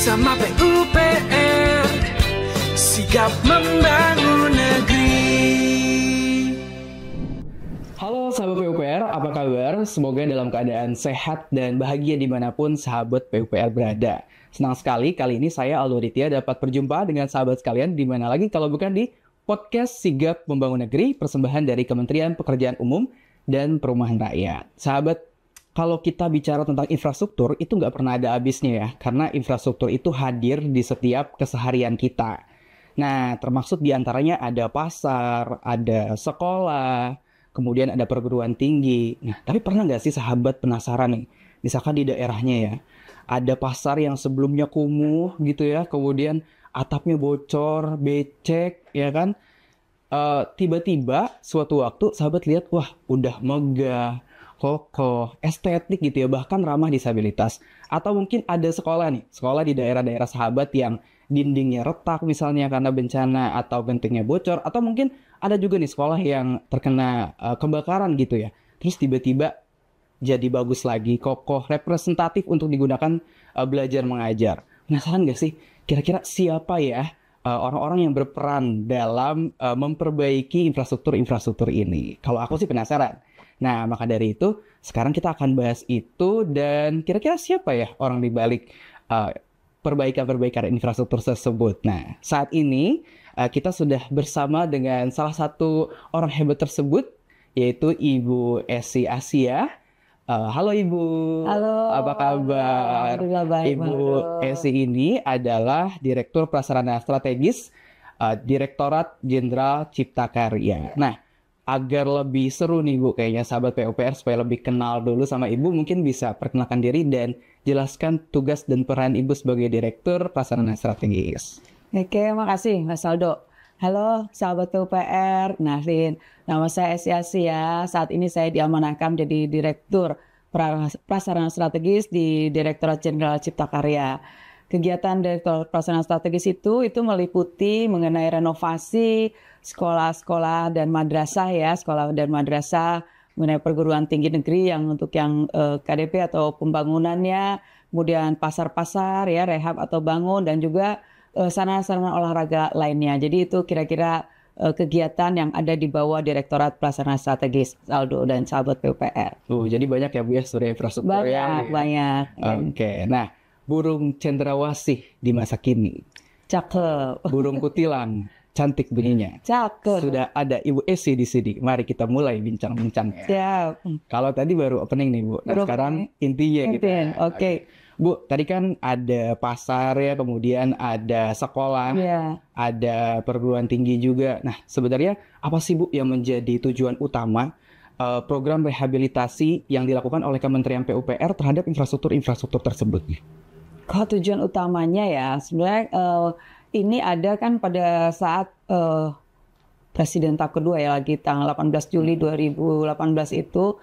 bersama PUPR, sigap membangun negeri. Halo sahabat PUPR, apa kabar? Semoga dalam keadaan sehat dan bahagia dimanapun sahabat PUPR berada. Senang sekali kali ini saya Aldo Aditya dapat berjumpa dengan sahabat sekalian di mana lagi kalau bukan di podcast Sigap Membangun Negeri, persembahan dari Kementerian Pekerjaan Umum dan Perumahan Rakyat. Sahabat, kalau kita bicara tentang infrastruktur, itu nggak pernah ada habisnya ya, karena infrastruktur itu hadir di setiap keseharian kita. Nah, termasuk diantaranya ada pasar, ada sekolah, kemudian ada perguruan tinggi. Nah, tapi pernah nggak sih sahabat penasaran nih, misalkan di daerahnya ya, ada pasar yang sebelumnya kumuh gitu ya, kemudian atapnya bocor, becek, ya kan? Tiba-tiba suatu waktu sahabat lihat, wah udah megah, kokoh, estetik gitu ya, bahkan ramah disabilitas. Atau mungkin ada sekolah nih, sekolah di daerah-daerah sahabat yang dindingnya retak misalnya karena bencana atau gentengnya bocor. Atau mungkin ada juga nih sekolah yang terkena kebakaran gitu ya. Terus tiba-tiba jadi bagus lagi, kokoh, representatif untuk digunakan belajar mengajar. Penasaran gak sih kira-kira siapa ya orang-orang yang berperan dalam memperbaiki infrastruktur ini? Kalau aku sih penasaran. Nah, maka dari itu sekarang kita akan bahas itu dan kira-kira siapa ya orang di balik perbaikan-perbaikan infrastruktur tersebut. Nah, saat ini kita sudah bersama dengan salah satu orang hebat tersebut, yaitu Ibu Esi Asia. Halo Ibu, halo, apa kabar? Alhamdulillah baik. Ibu Esi ini adalah Direktur Prasarana Strategis Direktorat Jenderal Cipta Karya. Nah, agar lebih seru nih Bu, kayaknya sahabat PUPR supaya lebih kenal dulu sama Ibu, mungkin bisa perkenalkan diri dan jelaskan tugas dan peran Ibu sebagai Direktur Prasarana Strategis. Oke, makasih Mas Aldo. Halo sahabat PUPR, Nahlin. Nama saya Esi Asia. Saat ini saya diamanahkan menjadi Direktur Prasarana Strategis di Direktorat Jenderal Cipta Karya. Kegiatan Direktur Prasarana Strategis itu meliputi mengenai renovasi sekolah-sekolah dan madrasah ya, sekolah dan madrasah, mengenai perguruan tinggi negeri yang untuk yang KDP atau pembangunannya, kemudian pasar-pasar ya, rehab atau bangun, dan juga sarana-sarana olahraga lainnya. Jadi itu kira-kira kegiatan yang ada di bawah Direktorat Prasarana Strategis, Aldo dan sahabat PUPR. Jadi banyak ya Bu ya, studi infrastruktur ya. Banyak. Oke, nah burung cendrawasih di masa kini. Cakep. Burung kutilang, cantik bunyinya. Cakep. Sudah ada Ibu Esi di sini. Mari kita mulai bincang-bincangnya. Siap. Kalau tadi baru opening nih Bu. Nah, sekarang intinya gitu. Oke. Bu, tadi kan ada pasar ya, kemudian ada sekolah, ada perguruan tinggi juga. Nah, sebenarnya apa sih Bu yang menjadi tujuan utama program rehabilitasi yang dilakukan oleh Kementerian PUPR terhadap infrastruktur tersebut? Kalau tujuan utamanya ya, sebenarnya ini ada kan pada saat Presiden tahap kedua ya, lagi tanggal 18 Juli 2018 itu,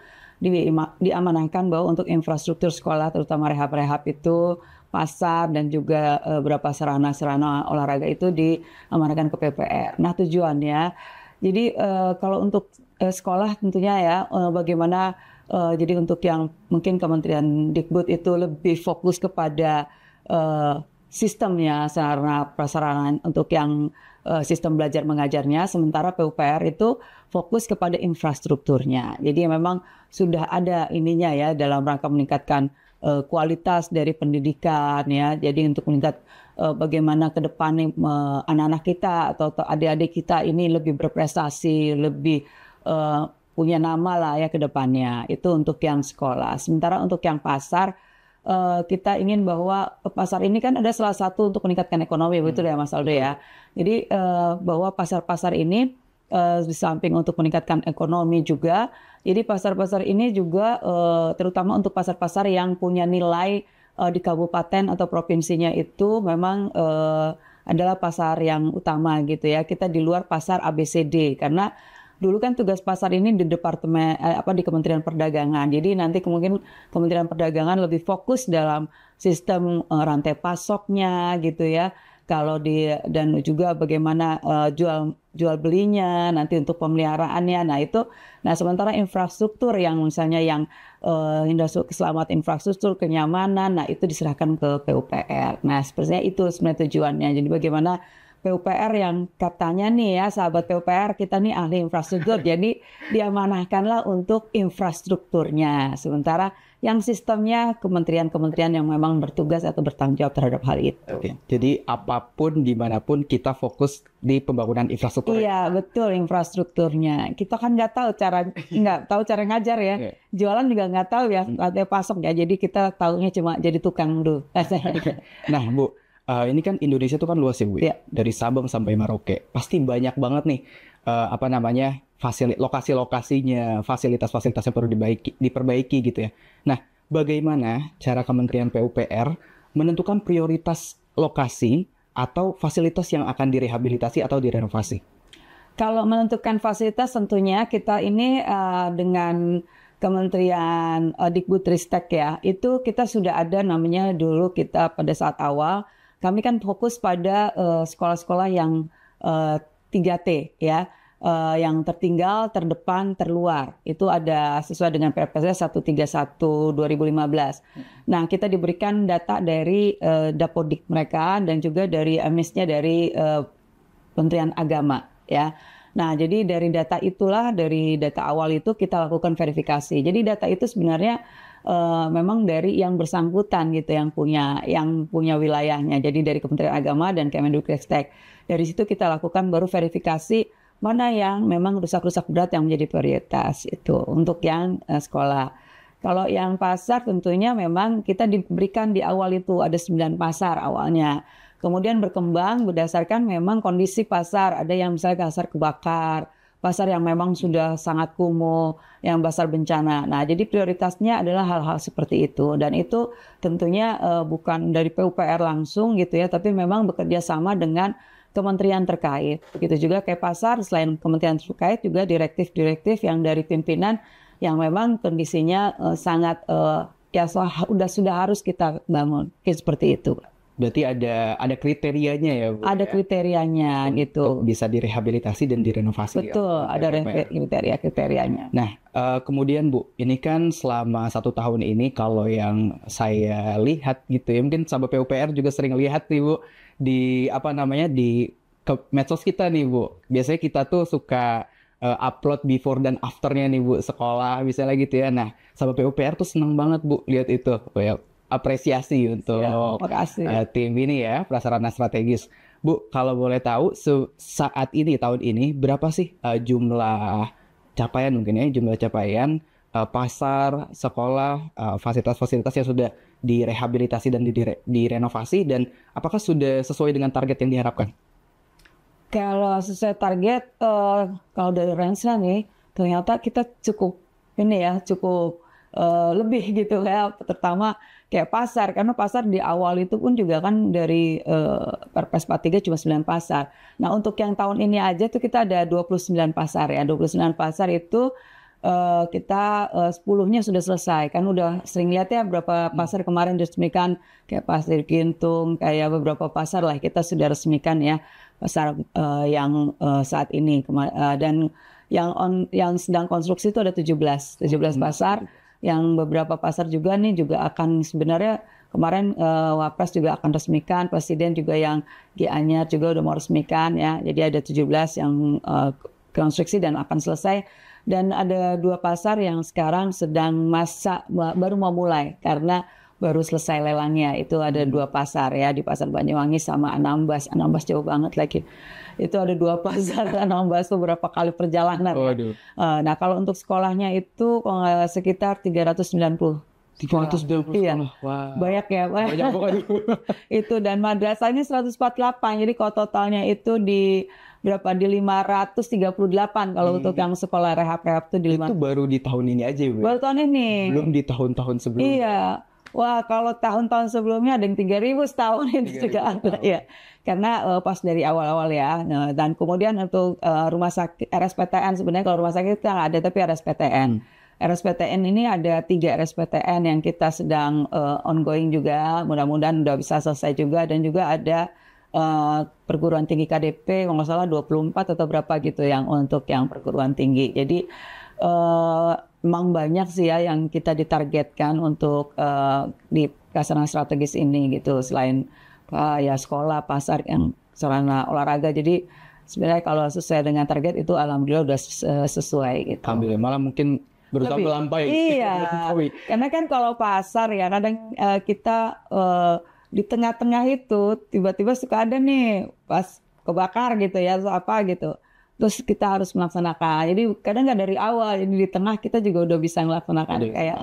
diamanahkan bahwa untuk infrastruktur sekolah terutama rehab-rehab itu, pasar dan juga beberapa sarana-sarana olahraga itu diamanahkan ke PPR. Nah tujuannya, jadi kalau untuk sekolah tentunya ya bagaimana jadi untuk yang mungkin Kementerian Dikbud itu lebih fokus kepada sistemnya, sarana prasarana untuk yang sistem belajar mengajarnya, sementara PUPR itu fokus kepada infrastrukturnya. Jadi memang sudah ada ininya ya dalam rangka meningkatkan kualitas dari pendidikan ya. Jadi untuk meningkat bagaimana ke depan anak-anak kita atau adik-adik kita ini lebih berprestasi, lebih punya nama lah ya ke depannya. Itu untuk yang sekolah. Sementara untuk yang pasar, kita ingin bahwa pasar ini kan ada salah satu untuk meningkatkan ekonomi, betul ya Mas Aldo ya. Jadi bahwa pasar-pasar ini di samping untuk meningkatkan ekonomi juga, jadi pasar-pasar ini juga terutama untuk pasar-pasar yang punya nilai di kabupaten atau provinsinya itu memang adalah pasar yang utama gitu ya. Kita di luar pasar ABCD karena dulu kan tugas pasar ini di departemen di Kementerian Perdagangan. Jadi nanti kemungkinan Kementerian Perdagangan lebih fokus dalam sistem rantai pasoknya gitu ya. dan juga bagaimana jual belinya nanti untuk pemeliharaannya. Nah sementara infrastruktur yang misalnya keselamatan infrastruktur, kenyamanan, nah itu diserahkan ke PUPR. Nah sepertinya itu sebenarnya tujuannya. Jadi bagaimana PUPR yang katanya nih ya sahabat PUPR kita nih ahli infrastruktur, jadi diamanahkanlah untuk infrastrukturnya. Sementara yang sistemnya kementerian-kementerian yang memang bertugas atau bertanggung jawab terhadap hal itu. Oke. Jadi apapun dimanapun kita fokus di pembangunan infrastruktur. Iya betul, infrastrukturnya. Kita kan nggak tahu cara ngajar ya. Jualan juga nggak tahu ya, ada pasok ya. Jadi kita tahunya cuma jadi tukang dulu. Nah Bu, ini kan Indonesia tuh kan luas ya Bu. Iya. Dari Sabang sampai Merauke. Pasti banyak banget nih lokasi-lokasinya, fasilitas-fasilitas yang perlu diperbaiki gitu ya. Nah, bagaimana cara Kementerian PUPR menentukan prioritas lokasi atau fasilitas yang akan direhabilitasi atau direnovasi? Kalau menentukan fasilitas tentunya kita ini dengan Kementerian Dikbudristek ya, itu kita sudah ada namanya dulu kita pada saat awal, kami kan fokus pada sekolah-sekolah yang 3T ya. Yang tertinggal, terdepan, terluar. Itu ada sesuai dengan Perpres 131 2015. Nah, kita diberikan data dari Dapodik mereka dan juga dari emisnya dari Kementerian Agama ya. Nah, jadi dari data itulah, dari data awal itu kita lakukan verifikasi. Jadi data itu sebenarnya memang dari yang bersangkutan gitu, yang punya wilayahnya. Jadi dari Kementerian Agama dan Kemendikbudristek. Dari situ kita lakukan baru verifikasi mana yang memang rusak-rusak berat yang menjadi prioritas itu untuk yang sekolah. Kalau yang pasar tentunya memang kita diberikan di awal itu ada 9 pasar awalnya. Kemudian berkembang berdasarkan memang kondisi pasar. Ada yang misalnya pasar kebakar, pasar yang memang sudah sangat kumuh, yang pasar bencana. Nah, jadi prioritasnya adalah hal-hal seperti itu. Dan itu tentunya bukan dari PUPR langsung gitu ya, tapi memang bekerja sama dengan kementerian terkait. Begitu juga kayak pasar, selain kementerian terkait juga direktif-direktif yang dari pimpinan yang memang kondisinya sangat sudah harus kita bangun. Seperti itu. Berarti ada kriterianya ya Bu? Ada kriterianya gitu. Bisa direhabilitasi dan direnovasi. Betul, ada kriteria-kriterianya. Nah, kemudian Bu, ini kan selama 1 tahun ini kalau yang saya lihat gitu ya, mungkin sahabat PUPR juga sering lihat nih Bu, di medsos kita nih Bu. Biasanya kita tuh suka upload before dan afternya nih Bu, sekolah misalnya gitu ya. Nah, sahabat PUPR tuh senang banget Bu lihat itu. Apresiasi untuk tim ini ya, prasarana strategis. Bu, kalau boleh tahu saat ini, tahun ini berapa sih jumlah capaian mungkin ya, jumlah capaian pasar, sekolah, fasilitas-fasilitas yang sudah direhabilitasi dan direnovasi, dan apakah sudah sesuai dengan target yang diharapkan? Kalau sesuai target, kalau dari Rensna nih, ternyata kita cukup lebih gitu ya, terutama kayak pasar, karena pasar di awal itu pun juga kan dari Perpres 43 cuma 9 pasar. Nah untuk yang tahun ini aja tuh kita ada 29 pasar ya, 29 pasar itu kita 10-nya sudah selesai. Kan udah sering lihat ya beberapa pasar kemarin diresmikan, kayak Pasir Gintung, kayak beberapa pasar lah kita sudah resmikan ya, pasar yang saat ini. Dan yang sedang konstruksi itu ada 17 pasar. Yang beberapa pasar juga nih juga akan sebenarnya kemarin Wapres juga akan resmikan, Presiden juga yang Gianyar juga udah mau resmikan ya. Jadi ada 17 yang konstruksi dan akan selesai. Dan ada 2 pasar yang sekarang sedang baru mau mulai karena baru selesai lelangnya. Itu ada 2 pasar ya, di Pasar Banyuwangi sama Anambas. Anambas jauh banget lagi. Itu ada 2 pasar Anambas beberapa kali perjalanan. Nah kalau untuk sekolahnya itu sekitar 390. 390 iya. Wow. Banyak ya. Banyak banget. Itu, dan madrasahnya 148. Jadi kalau totalnya itu di 538 kalau untuk yang sekolah rehab itu di 5. Itu baru di tahun ini aja Bu. Baru tahun ini. Belum di tahun-tahun sebelumnya. Iya. Wah, kalau tahun-tahun sebelumnya ada yang 3.000 setahun itu juga ada ya. Karena pas dari awal-awal ya. Nah, dan kemudian untuk rumah sakit RSPTN, sebenarnya kalau rumah sakit kita nggak ada, tapi RSPTN. RSPTN ini ada 3 RSPTN yang kita sedang ongoing juga. Mudah-mudahan udah bisa selesai juga, dan juga ada perguruan tinggi KDP, kalau nggak salah 24 atau berapa gitu yang untuk yang perguruan tinggi. Jadi memang banyak sih ya yang kita ditargetkan untuk di kasaran strategis ini gitu. Selain ya sekolah, pasar, yang sarana olahraga. Jadi sebenarnya kalau sesuai dengan target itu alhamdulillah udah sesuai gitu. Alhamdulillah, malah mungkin berusaha melampaui. Iya, karena kan kalau pasar ya kadang kita di tengah-tengah itu tiba-tiba suka ada nih pas kebakar gitu ya atau apa gitu. Terus kita harus melaksanakan. Jadi kadang nggak dari awal, jadi di tengah kita juga udah bisa melaksanakan kayak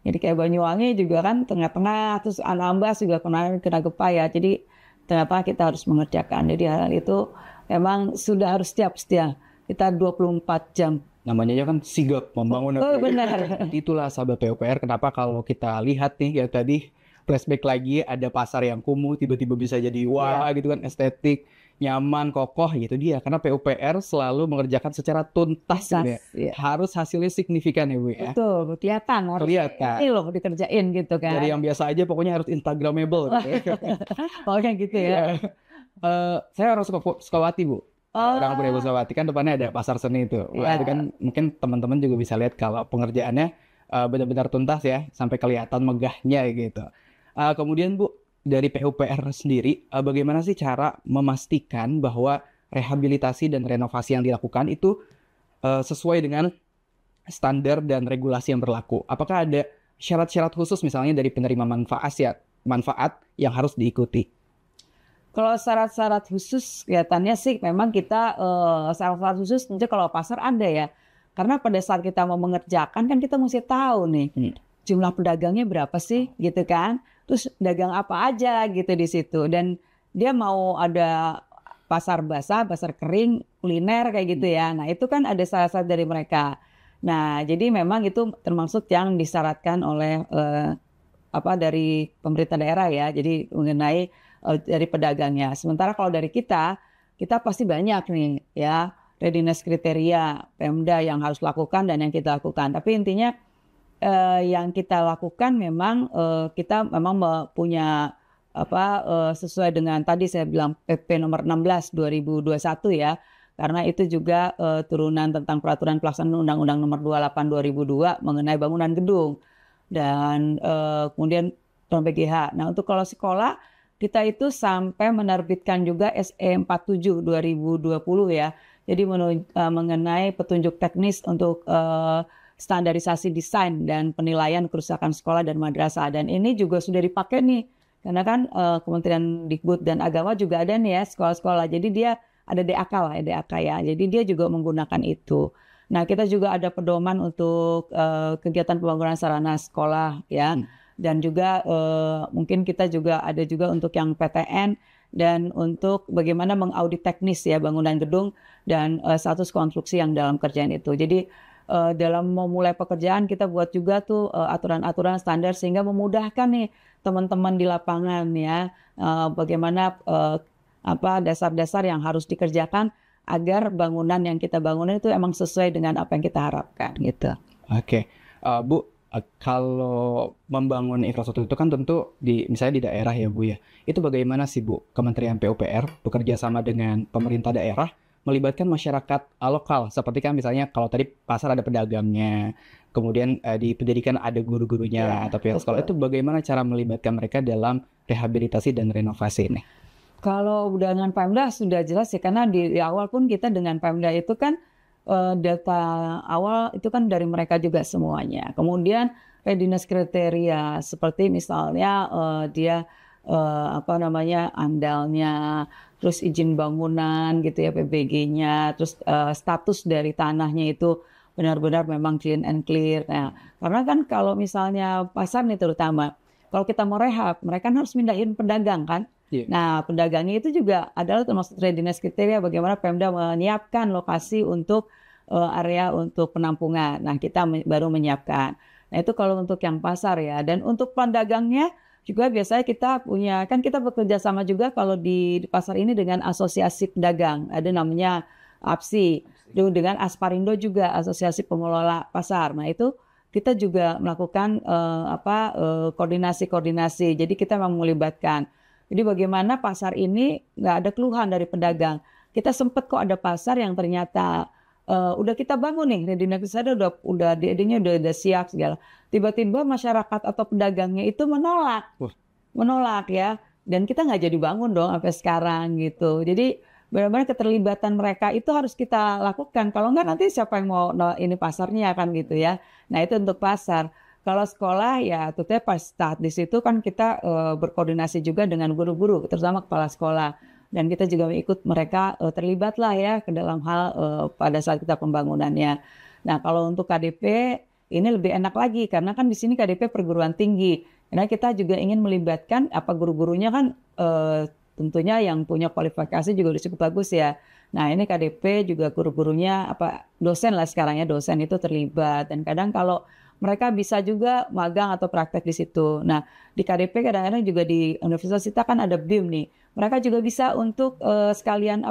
jadi kayak Banyuwangi juga kan tengah-tengah, terus Anambas juga kena gempa ya. Jadi tengah-tengah kita harus mengerjakan. Jadi hal itu memang sudah harus siap setia. Kita 24 jam. Namanya aja kan sigap membangun. Oh benar. Itulah sahabat PUPR, kenapa kalau kita lihat nih ya tadi flashback lagi ada pasar yang kumuh tiba-tiba bisa jadi wah gitu kan, estetik, nyaman, kokoh gitu dia. Karena PUPR selalu mengerjakan secara tuntas gitu ya. Harus hasilnya signifikan ya Bu ya. Betul, kelihatan. Ini loh dikerjain gitu kan. Dari yang biasa aja pokoknya harus instagramable gitu. Pokoknya gitu ya. Saya orang Sukawati Bu. Orang Pura Sukawati kan depannya ada pasar seni itu. Wah, itu kan mungkin teman-teman juga bisa lihat kalau pengerjaannya benar-benar tuntas ya, sampai kelihatan megahnya gitu. Kemudian Bu, dari PUPR sendiri, bagaimana sih cara memastikan bahwa rehabilitasi dan renovasi yang dilakukan itu sesuai dengan standar dan regulasi yang berlaku? Apakah ada syarat-syarat khusus misalnya dari penerima manfaat yang harus diikuti? Kalau syarat-syarat khusus kelihatannya sih memang kita syarat-syarat khusus tentu kalau pasar ada ya. Karena pada saat kita mau mengerjakan kan kita mesti tahu nih jumlah pedagangnya berapa sih gitu kan. Terus dagang apa aja gitu di situ. Dan dia mau ada pasar basah, pasar kering, kuliner kayak gitu ya. Nah itu kan ada syarat-syarat dari mereka. Nah jadi memang itu termasuk yang disyaratkan oleh dari pemerintah daerah ya. Jadi mengenai dari pedagangnya. Sementara kalau dari kita pasti banyak nih ya readiness kriteria Pemda yang harus lakukan dan yang kita lakukan. Tapi intinya yang kita lakukan memang kita memang punya sesuai dengan tadi saya bilang PP nomor 16 2021 ya. Karena itu juga turunan tentang peraturan pelaksanaan Undang-Undang nomor 28 2002 mengenai bangunan gedung dan kemudian PGH. Nah untuk kalau sekolah kita itu sampai menerbitkan juga SE 47 2020 ya. Jadi mengenai petunjuk teknis untuk standarisasi desain dan penilaian kerusakan sekolah dan madrasah. Dan ini juga sudah dipakai nih. Karena kan Kementerian Dikbud dan Agama juga ada nih ya sekolah-sekolah. Jadi dia ada DAK lah, DAK ya. Jadi dia juga menggunakan itu. Nah kita juga ada pedoman untuk kegiatan pembangunan sarana sekolah ya. Dan juga mungkin kita juga ada juga untuk yang PTN dan untuk bagaimana mengaudit teknis ya bangunan gedung dan status konstruksi yang dalam kerjaan itu. Jadi dalam memulai pekerjaan kita buat juga tuh aturan-aturan standar sehingga memudahkan nih teman-teman di lapangan ya bagaimana dasar-dasar yang harus dikerjakan agar bangunan yang kita bangun itu emang sesuai dengan apa yang kita harapkan gitu. Oke. Bu, kalau membangun infrastruktur itu kan tentu misalnya di daerah ya Bu ya. Itu bagaimana sih Bu Kementerian PUPR bekerja sama dengan pemerintah daerah melibatkan masyarakat lokal seperti kan misalnya kalau tadi pasar ada pedagangnya, kemudian di pendidikan ada guru-gurunya atau pihak sekolah, itu bagaimana cara melibatkan mereka dalam rehabilitasi dan renovasi ini? Kalau dengan Pemda sudah jelas ya karena di awal pun kita dengan Pemda itu kan data awal itu kan dari mereka juga semuanya. Kemudian readiness kriteria seperti misalnya dia andalnya, terus izin bangunan gitu ya PBG-nya, terus status dari tanahnya itu benar-benar memang clean and clear. Nah, karena kan kalau misalnya pasar nih terutama, kalau kita mau rehab, mereka kan harus mindahin pedagang kan. Nah, pedagangnya itu juga adalah termasuk readiness kriteria bagaimana Pemda menyiapkan lokasi untuk area untuk penampungan. Nah, kita baru menyiapkan. Nah, itu kalau untuk yang pasar ya. Dan untuk pedagangnya juga biasanya kita punya, kan kita bekerja sama juga kalau di pasar ini dengan asosiasi pedagang. Ada namanya APSI. Dengan Asparindo juga, Asosiasi Pengelola Pasar. Nah, itu kita juga melakukan koordinasi-koordinasi. Jadi kita memang melibatkan. Jadi bagaimana pasar ini nggak ada keluhan dari pedagang. Kita sempat kok ada pasar yang ternyata udah kita bangun nih, readiness ada udah idenya udah siap segala. Tiba-tiba masyarakat atau pedagangnya itu menolak ya. Dan kita nggak jadi bangun dong sampai sekarang gitu. Jadi benar-benar keterlibatan mereka itu harus kita lakukan. Kalau nggak nanti siapa yang mau ini pasarnya kan gitu ya. Nah itu untuk pasar. Kalau sekolah ya tentunya pas start di situ kan kita berkoordinasi juga dengan guru-guru, terutama kepala sekolah. Dan kita juga ikut mereka terlibat lah ya ke dalam hal pada saat kita pembangunannya. Nah kalau untuk KDP ini lebih enak lagi karena kan di sini KDP perguruan tinggi. Karena kita juga ingin melibatkan guru-gurunya kan tentunya yang punya kualifikasi juga udah cukup bagus ya. Nah ini KDP juga guru-gurunya dosen lah sekarang ya, dosen itu terlibat. Dan kadang kalau mereka bisa juga magang atau praktek di situ. Nah di KDP kadang-kadang juga di universitas kita kan ada BIM nih. Mereka juga bisa untuk sekalian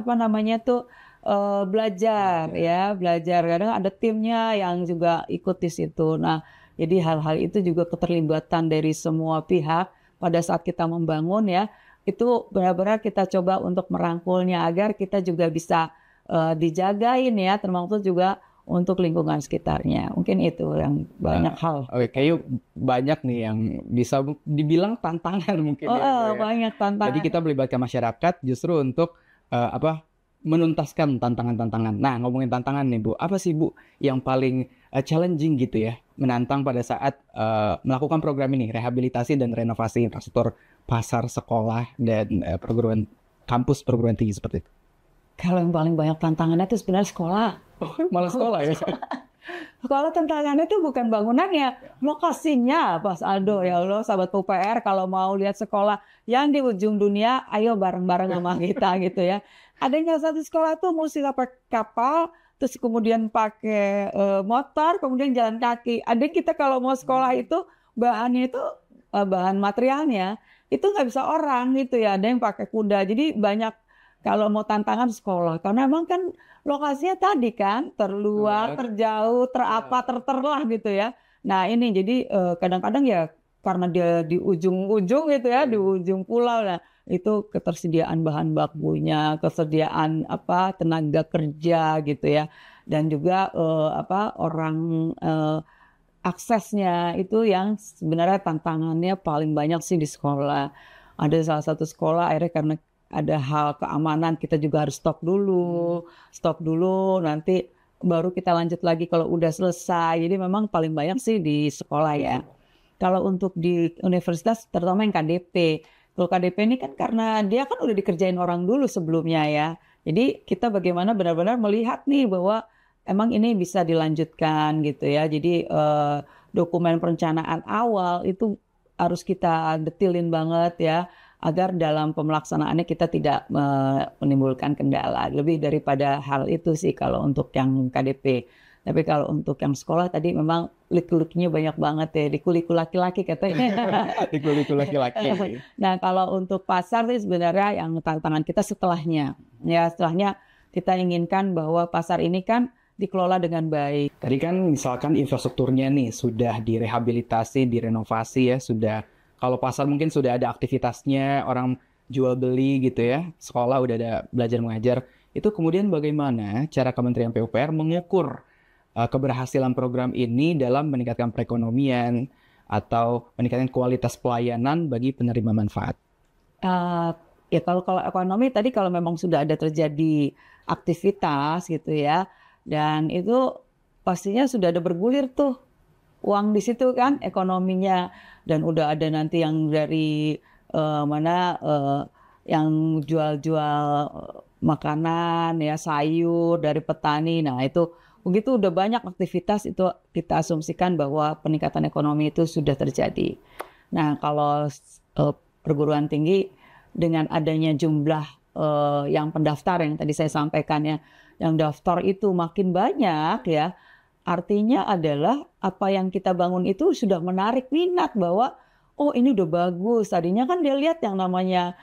belajar ya, belajar. Kadang ada timnya yang juga ikut di situ. Nah, jadi hal-hal itu juga keterlibatan dari semua pihak pada saat kita membangun ya. Itu benar-benar kita coba untuk merangkulnya agar kita juga bisa dijagain ya, termasuk juga untuk lingkungan sekitarnya. Mungkin itu yang banyak hal. Oke, kayak banyak nih yang bisa dibilang tantangan mungkin ya. Banyak tantangan. Jadi kita melibatkan masyarakat justru untuk menuntaskan tantangan-tantangan. Nah, ngomongin tantangan nih Bu, apa sih Bu yang paling challenging gitu ya, menantang pada saat melakukan program ini, rehabilitasi dan renovasi infrastruktur pasar, sekolah, dan kampus perguruan tinggi seperti itu? Kalau yang paling banyak tantangannya itu sebenarnya sekolah. Oh, malah sekolah ya? Sekolah tantangannya itu bukan bangunannya, lokasinya Mas Aldo. Ya Allah, sahabat PUPR kalau mau lihat sekolah yang di ujung dunia, ayo bareng-bareng sama kita gitu ya. Adanya satu sekolah tuh mesti pakai kapal, terus kemudian pakai motor, kemudian jalan kaki. Ada kita kalau mau sekolah itu bahannya itu bahan materialnya itu nggak bisa orang gitu ya. Ada yang pakai kuda. Jadi banyak kalau mau tantangan sekolah, karena emang kan lokasinya tadi kan terluar, terjauh, terlah gitu ya. Nah ini jadi kadang-kadang ya karena dia di ujung-ujung gitu ya, di ujung pulau. Nah itu ketersediaan bahan bakunya, kesediaan tenaga kerja gitu ya, dan juga orang aksesnya itu yang sebenarnya tantangannya paling banyak sih di sekolah. Ada salah satu sekolah akhirnya karena ada hal keamanan kita juga harus stop dulu, nanti baru kita lanjut lagi kalau udah selesai. Jadi memang paling banyak sih di sekolah ya. Kalau untuk di universitas terutama yang KDP. Kalau KDP ini kan karena dia kan udah dikerjain orang dulu sebelumnya ya. Jadi kita bagaimana benar-benar melihat nih bahwa emang ini bisa dilanjutkan gitu ya. Jadi dokumen perencanaan awal itu harus kita detilin banget ya, agar dalam pemelaksanaannya kita tidak menimbulkan kendala. Lebih daripada hal itu sih kalau untuk yang KDP. Tapi kalau untuk yang sekolah tadi memang liku-likunya banyak banget ya. Liku-liku laki-laki katanya. Liku-liku laki-laki. Nah kalau untuk pasar sih sebenarnya yang tantangan kita setelahnya. Ya setelahnya kita inginkan bahwa pasar ini kan dikelola dengan baik. Tadi kan misalkan infrastrukturnya nih sudah direhabilitasi, direnovasi ya, sudah. Kalau pasar mungkin sudah ada aktivitasnya, orang jual beli gitu ya, sekolah udah ada belajar mengajar. Itu kemudian bagaimana cara Kementerian PUPR mengukur keberhasilan program ini dalam meningkatkan perekonomian atau meningkatkan kualitas pelayanan bagi penerima manfaat? Ya kalau ekonomi tadi kalau memang sudah ada terjadi aktivitas gitu ya, dan itu pastinya sudah ada bergulir tuh uang di situ kan ekonominya. Dan udah ada nanti yang dari yang jual-jual makanan ya, sayur dari petani. Nah itu begitu udah banyak aktivitas itu kita asumsikan bahwa peningkatan ekonomi itu sudah terjadi. Nah kalau perguruan tinggi dengan adanya jumlah yang pendaftar yang tadi saya sampaikan ya, yang daftar itu makin banyak ya. Artinya adalah apa yang kita bangun itu sudah menarik minat bahwa oh ini udah bagus. Tadinya kan dia lihat yang namanya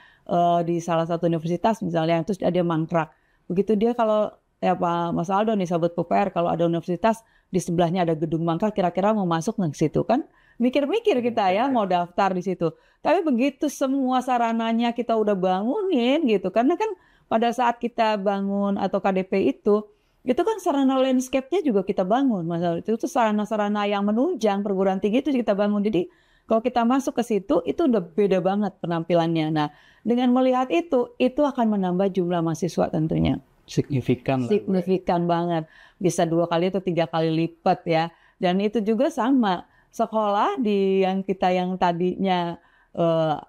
di salah satu universitas misalnya, terus ada mangkrak. Begitu dia kalau ya Pak Mas Aldo nih sahabat PUPR, kalau ada universitas di sebelahnya ada gedung mangkrak, kira-kira mau masuk ke situ kan? mikir-mikir kita ya mau daftar di situ. Tapi begitu semua sarananya kita udah bangunin gitu, karena kan pada saat kita bangun atau KDP itu kan sarana landscape-nya juga kita bangun. Masalah itu sarana-sarana yang menunjang perguruan tinggi itu kita bangun. Jadi kalau kita masuk ke situ itu udah beda banget penampilannya. Nah, dengan melihat itu akan menambah jumlah mahasiswa tentunya. Signifikan lah. Signifikan banget. Bisa 2 kali atau 3 kali lipat ya. Dan itu juga sama. Sekolah yang tadinya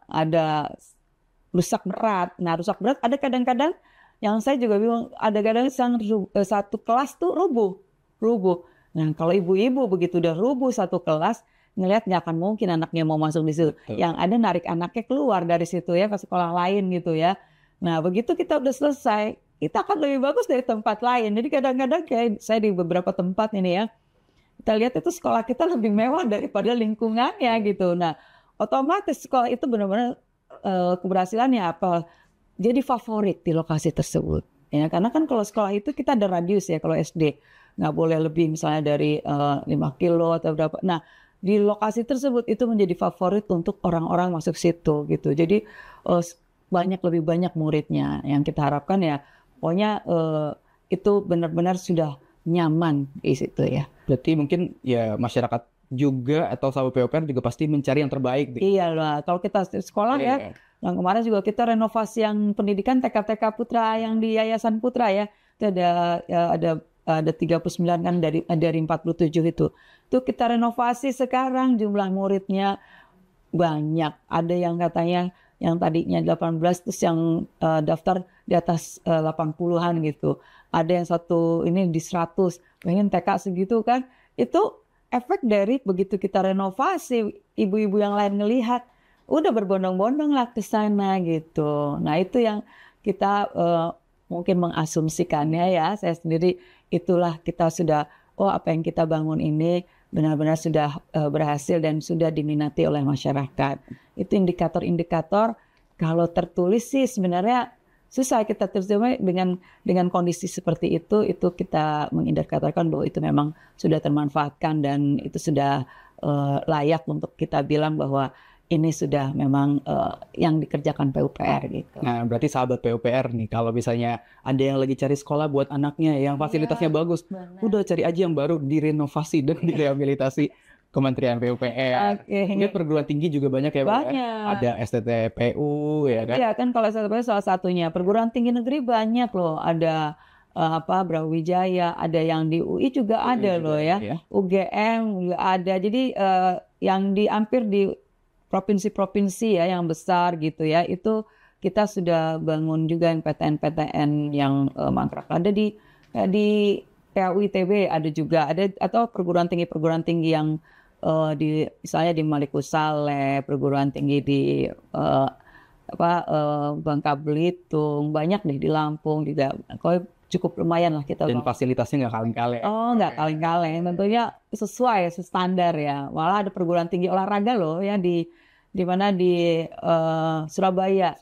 ada rusak berat. Nah, rusak berat ada kadang-kadang yang saya juga bingung, ada kadang-kadang satu kelas tuh rubuh. Nah, kalau ibu-ibu begitu udah rubuh satu kelas, ngelihat nggak akan mungkin anaknya mau masuk di situ. Betul. Yang ada narik anaknya keluar dari situ ya ke sekolah lain gitu ya. Nah, begitu kita udah selesai, kita akan lebih bagus dari tempat lain. Jadi kadang-kadang kayak saya di beberapa tempat ini ya, kita lihat itu sekolah kita lebih mewah daripada lingkungannya gitu. Nah, otomatis sekolah itu benar-benar keberhasilannya apa? Jadi favorit di lokasi tersebut. Ya, karena kan kalau sekolah itu kita ada radius ya, kalau SD nggak boleh lebih misalnya dari 5 kilo atau berapa. Nah, di lokasi tersebut itu menjadi favorit untuk orang-orang masuk situ gitu. Jadi lebih banyak muridnya. Yang kita harapkan ya, pokoknya itu benar-benar sudah nyaman di situ ya. Berarti mungkin ya masyarakat juga atau sahabat PUPR juga pasti mencari yang terbaik. Iya lah, kalau kita sekolah ya, yang kemarin juga kita renovasi yang pendidikan TK Putra yang di Yayasan Putra ya, itu ada 39 kan dari 47 itu. Itu kita renovasi sekarang jumlah muridnya banyak. Ada yang katanya yang tadinya 18 terus yang daftar di atas 80-an gitu. Ada yang satu ini di 100, pengen TK segitu kan. Itu efek dari begitu kita renovasi, ibu-ibu yang lain ngelihat, udah berbondong-bondong lah ke sana gitu. Nah itu yang kita mungkin mengasumsikannya ya, saya sendiri itulah kita sudah, apa yang kita bangun ini benar-benar sudah berhasil dan sudah diminati oleh masyarakat. Itu indikator-indikator, kalau tertulis sih sebenarnya susah kita terjemah dengan kondisi seperti itu kita mengindikatorkan bahwa itu memang sudah termanfaatkan dan itu sudah layak untuk kita bilang bahwa ini sudah memang yang dikerjakan PUPR gitu. Nah, berarti sahabat PUPR nih, kalau misalnya ada yang lagi cari sekolah buat anaknya yang fasilitasnya bagus, udah cari aja yang baru, direnovasi dan direhabilitasi Kementerian PUPR. Mungkin perguruan tinggi juga banyak ya, Pak? Banyak. Ada STTPU ya kan? Iya kan, kalau STTPU salah satunya. Perguruan tinggi negeri banyak loh. Ada Brawijaya, ada yang di UI juga ada loh ya. UGM juga ada. Jadi yang hampir di provinsi-provinsi ya yang besar gitu ya, itu kita sudah bangun juga yang PTN-PTN yang mangkrak. Ada di PAU ITB ada juga, ada atau perguruan tinggi yang misalnya di Maluku Saleh, perguruan tinggi di Bangka Belitung, banyak deh di Lampung juga. Cukup lumayan lah kita. Dan fasilitasnya nggak kaleng-kaleng. Oh, nggak kaleng-kaleng, tentunya sesuai standar ya. Malah ada perguruan tinggi olahraga loh ya di mana di Surabaya.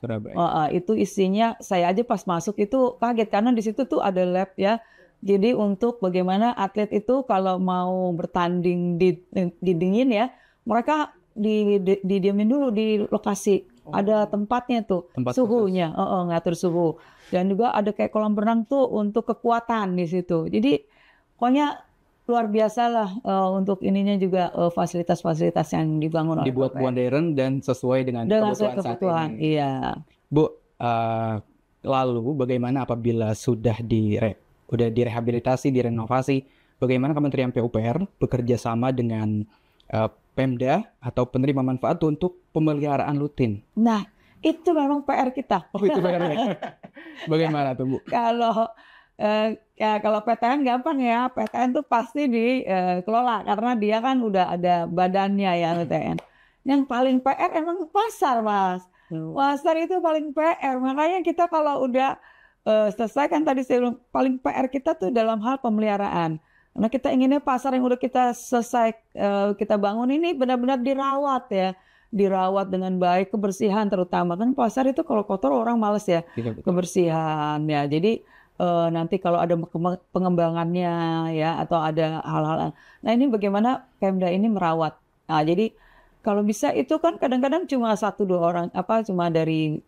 Itu isinya, saya aja pas masuk itu kaget karena di situ tuh ada lab ya. Jadi untuk bagaimana atlet itu kalau mau bertanding di dingin ya, mereka didiemin dulu di lokasi. Ada tempatnya tuh, suhunya, ngatur suhu. Dan juga ada kayak kolam renang tuh untuk kekuatan di situ. Jadi pokoknya luar biasa lah untuk ininya juga fasilitas-fasilitas yang dibangun oleh dibuat modern dan sesuai dengan kebutuhan. Iya. Bu, lalu bagaimana apabila sudah direhabilitasi, direnovasi, bagaimana Kementerian PUPR bekerja sama dengan Pemda atau penerima manfaat untuk pemeliharaan rutin? Nah, itu memang PR kita. Oh, itu PR-nya. Bagaimana tuh, Bu? Kalau PTN gampang ya, PTN tuh pasti dikelola karena dia kan udah ada badannya ya PTN. Yang paling PR emang pasar, Mas. Pasar itu paling PR. Makanya kita kalau udah selesai kan tadi saya bilang paling PR kita tuh dalam hal pemeliharaan. Karena kita inginnya pasar yang udah kita selesai kita bangun ini benar-benar dirawat ya. Dirawat dengan baik, kebersihan terutama. Kan pasar itu kalau kotor orang males ya, kebersihan ya. Jadi nanti kalau ada pengembangannya ya atau ada hal-hal. Nah ini bagaimana Pemda ini merawat Nah, jadi kalau bisa itu kan kadang-kadang cuma 1-2 orang, cuma dari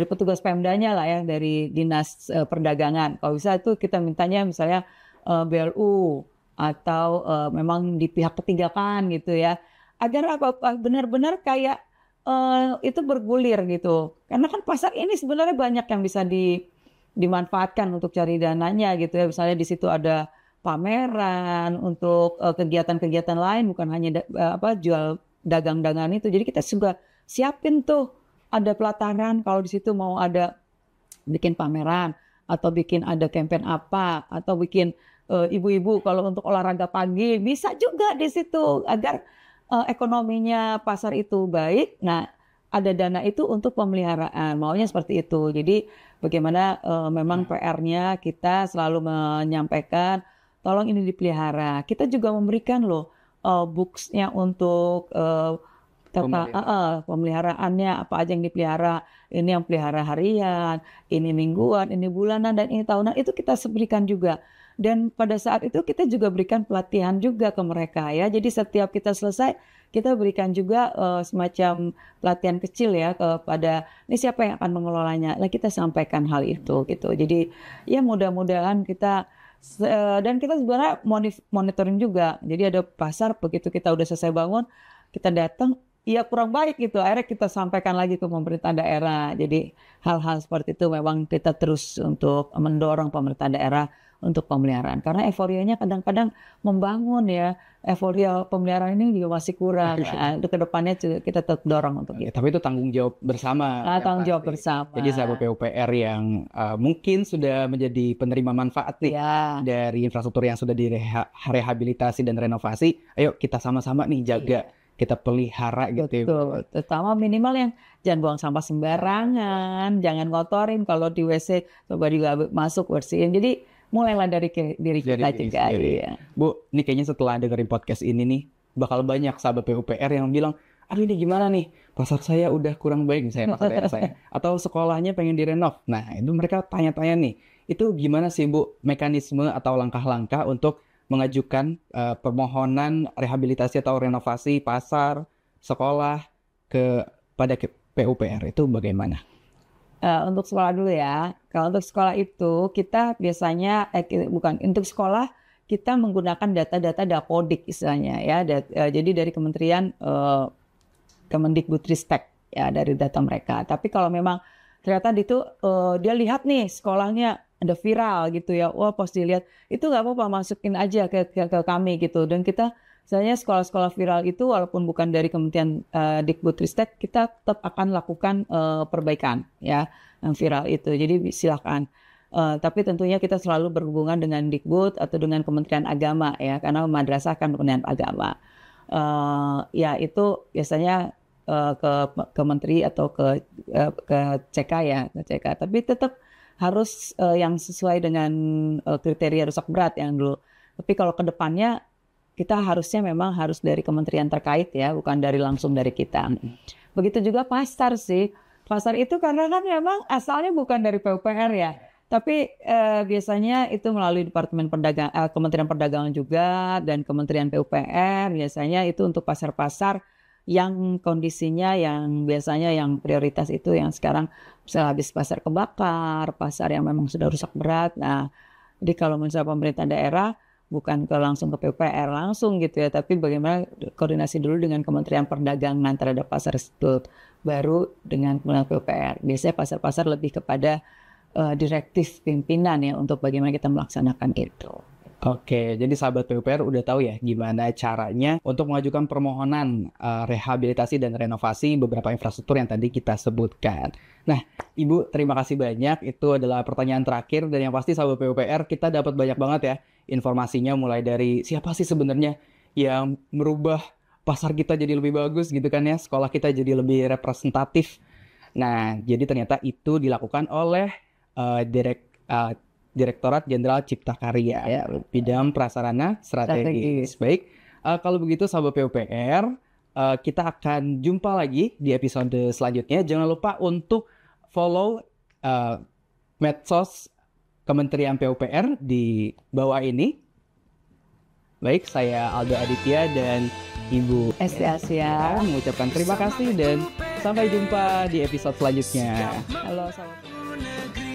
petugas Pemdanya lah ya, dari dinas perdagangan. Kalau bisa itu kita mintanya misalnya BLU atau memang di pihak ketiga kan gitu ya, agar benar-benar kayak itu bergulir gitu. Karena kan pasar ini sebenarnya banyak yang bisa dimanfaatkan untuk cari dananya gitu ya. Misalnya di situ ada pameran untuk kegiatan-kegiatan lain, bukan hanya jual dagang-dagangan itu. Jadi kita juga siapin tuh ada pelataran kalau di situ mau ada bikin pameran atau bikin ada campaign apa atau bikin ibu-ibu kalau untuk olahraga pagi bisa juga di situ agar ekonominya pasar itu baik. Nah, ada dana itu untuk pemeliharaan. Maunya seperti itu. Jadi bagaimana memang PR-nya kita selalu menyampaikan tolong ini dipelihara. Kita juga memberikan loh books-nya untuk pemeliharaannya, apa aja yang dipelihara. Ini yang pelihara harian, ini mingguan, ini bulanan, dan ini tahunan. Itu kita berikan juga. Dan pada saat itu kita juga berikan pelatihan juga ke mereka ya. Jadi setiap kita selesai, kita berikan juga semacam pelatihan kecil ya kepada ini siapa yang akan mengelolanya. Nah, kita sampaikan hal itu gitu. Jadi ya mudah-mudahan kita dan kita sebenarnya monitoring juga. Jadi ada pasar begitu kita udah selesai bangun, kita datang, ya kurang baik gitu. Akhirnya kita sampaikan lagi ke pemerintah daerah. Jadi hal-hal seperti itu memang kita terus untuk mendorong pemerintah daerah untuk pemeliharaan. Karena euforianya kadang-kadang membangun ya. Euforia pemeliharaan ini juga masih kurang. Nah, ke depannya kita tetap dorong untuk itu. Tapi itu tanggung jawab bersama. Tanggung jawab bersama. Jadi sahabat PUPR yang mungkin sudah menjadi penerima manfaat nih dari infrastruktur yang sudah direhabilitasi dan renovasi, ayo kita sama-sama nih jaga. Kita pelihara gitu. Betul. Terutama minimal yang jangan buang sampah sembarangan, jangan ngotorin kalau di WC, coba juga masuk bersihin. Jadi mulailah dari diri kita juga. Ya. Bu, ini kayaknya setelah dengerin podcast ini nih, bakal banyak sahabat PUPR yang bilang, aduh ini gimana nih, pasar saya udah kurang baik misalnya pasar daerah saya, atau sekolahnya pengen direnov. Nah itu mereka tanya-tanya nih, itu gimana sih Bu mekanisme atau langkah-langkah untuk mengajukan permohonan rehabilitasi atau renovasi pasar, sekolah pada PUPR itu bagaimana? Untuk sekolah dulu ya. Kalau untuk sekolah itu kita biasanya untuk sekolah kita menggunakan data-data Dapodik istilahnya ya. Jadi dari Kementerian Kemendikbudristek ya, dari data mereka. Tapi kalau memang ternyata itu dia lihat nih sekolahnya ada viral gitu ya, wah pas dilihat itu nggak apa-apa, masukin aja ke kami gitu. Dan kita misalnya sekolah-sekolah viral itu walaupun bukan dari Kementerian Dikbudristek, kita tetap akan lakukan perbaikan ya yang viral itu. Jadi silakan. Tapi tentunya kita selalu berhubungan dengan Dikbud atau dengan Kementerian Agama ya, karena madrasah kan Kementerian Agama. Ya itu biasanya ke menteri atau ke CK ya, ke CK. Tapi tetap harus yang sesuai dengan kriteria rusak berat yang dulu. Tapi kalau ke depannya kita harusnya memang harus dari kementerian terkait ya, bukan langsung dari kita. Begitu juga pasar sih. Pasar itu karena kan memang asalnya bukan dari PUPR ya. Tapi biasanya itu melalui Departemen Kementerian Perdagangan juga dan Kementerian PUPR. Biasanya itu untuk pasar-pasar yang kondisinya yang biasanya yang prioritas itu yang sekarang misalnya habis pasar kebakar, pasar yang memang sudah rusak berat. Nah, jadi kalau misalnya pemerintah daerah bukan langsung ke PUPR langsung gitu ya, tapi bagaimana koordinasi dulu dengan Kementerian Perdagangan terhadap pasar itu, baru dengan Kementerian PUPR. Biasanya pasar-pasar lebih kepada direktif pimpinan ya untuk bagaimana kita melaksanakan itu. Oke, jadi sahabat PUPR udah tahu ya gimana caranya untuk mengajukan permohonan rehabilitasi dan renovasi beberapa infrastruktur yang tadi kita sebutkan. Nah, Ibu terima kasih banyak. Itu adalah pertanyaan terakhir dan yang pasti sahabat PUPR kita dapat banyak banget ya informasinya, mulai dari siapa sih sebenarnya yang merubah pasar kita jadi lebih bagus gitu kan ya, sekolah kita jadi lebih representatif. Nah, jadi ternyata itu dilakukan oleh Direktorat Jenderal Cipta Karya ya, bidang prasarana strategis. Baik, kalau begitu sahabat PUPR, kita akan jumpa lagi di episode selanjutnya. Jangan lupa untuk follow medsos Kementerian PUPR di bawah ini. Baik, saya Aldo Aditya dan Ibu Asia. mengucapkan terima kasih dan sampai jumpa di episode selanjutnya. Halo, sahabat. negeri.